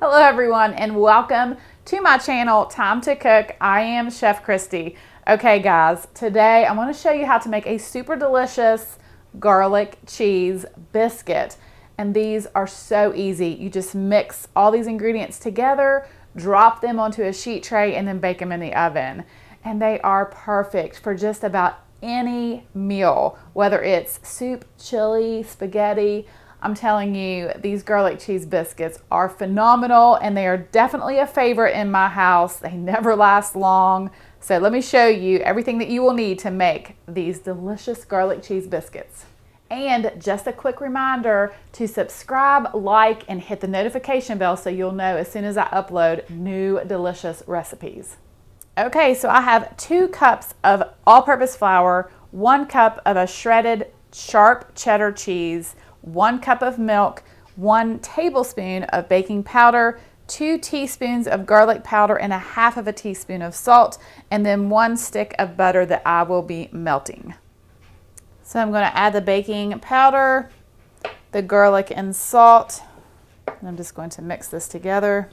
Hello everyone and welcome to my channel, Time to Cook. I am Chef Christy. Okay guys, today I want to show you how to make a super delicious garlic cheese biscuit. And these are so easy. You just mix all these ingredients together, drop them onto a sheet tray and then bake them in the oven. And they are perfect for just about any meal, whether it's soup, chili, spaghetti. I'm telling you, these garlic cheese biscuits are phenomenal and they are definitely a favorite in my house. They never last long. So let me show you everything that you will need to make these delicious garlic cheese biscuits. And just a quick reminder to subscribe, like, and hit the notification bell so you'll know as soon as I upload new delicious recipes. Okay, so I have 2 cups of all-purpose flour, 1 cup of a shredded sharp cheddar cheese, 1 cup of milk, 1 tablespoon of baking powder, 2 teaspoons of garlic powder, and 1/2 teaspoon of salt, and then 1 stick of butter that I will be melting. So I'm going to add the baking powder, the garlic and salt, and I'm just going to mix this together.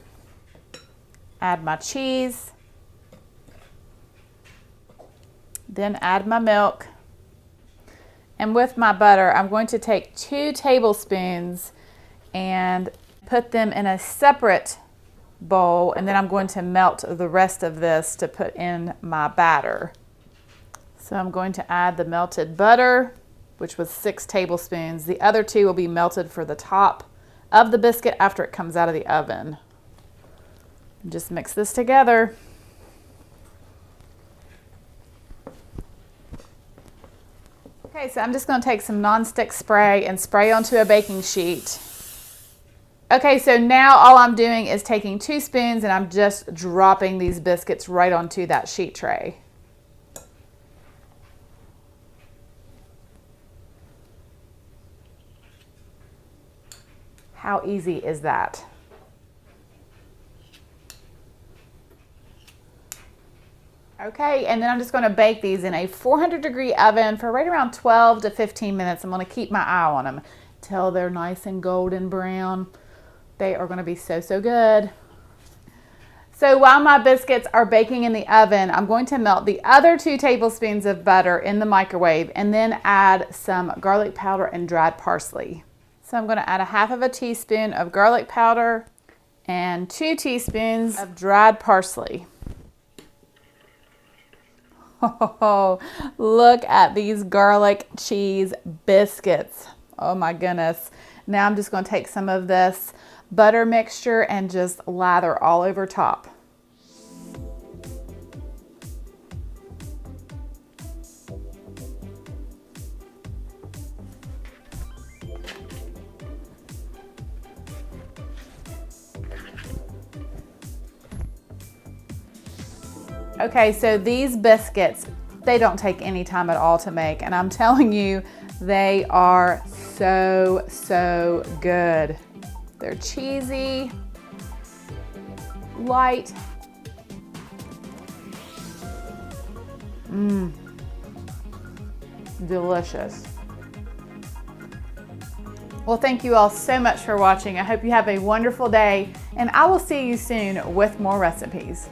Add my cheese, then add my milk. And with my butter, I'm going to take 2 tablespoons and put them in a separate bowl, and then I'm going to melt the rest of this to put in my batter. So I'm going to add the melted butter, which was 6 tablespoons. The other 2 will be melted for the top of the biscuit after it comes out of the oven. Just mix this together. Okay, so I'm just going to take some nonstick spray and spray onto a baking sheet. Okay, so now all I'm doing is taking 2 spoons and I'm just dropping these biscuits right onto that sheet tray. How easy is that? Okay, and then I'm just going to bake these in a 400-degree oven for right around 12 to 15 minutes. I'm going to keep my eye on them till they're nice and golden brown. They are going to be so good. So while my biscuits are baking in the oven, I'm going to melt the other 2 tablespoons of butter in the microwave and then add some garlic powder and dried parsley. So I'm going to add 1/2 teaspoon of garlic powder and 2 teaspoons of dried parsley. Oh, look at these garlic cheese biscuits. Oh my goodness. Now I'm just going to take some of this butter mixture and just lather all over top. Okay, so these biscuits, they don't take any time at all to make, and I'm telling you, they are so good. They're cheesy, light. Delicious. Well, thank you all so much for watching. I hope you have a wonderful day, and I will see you soon with more recipes.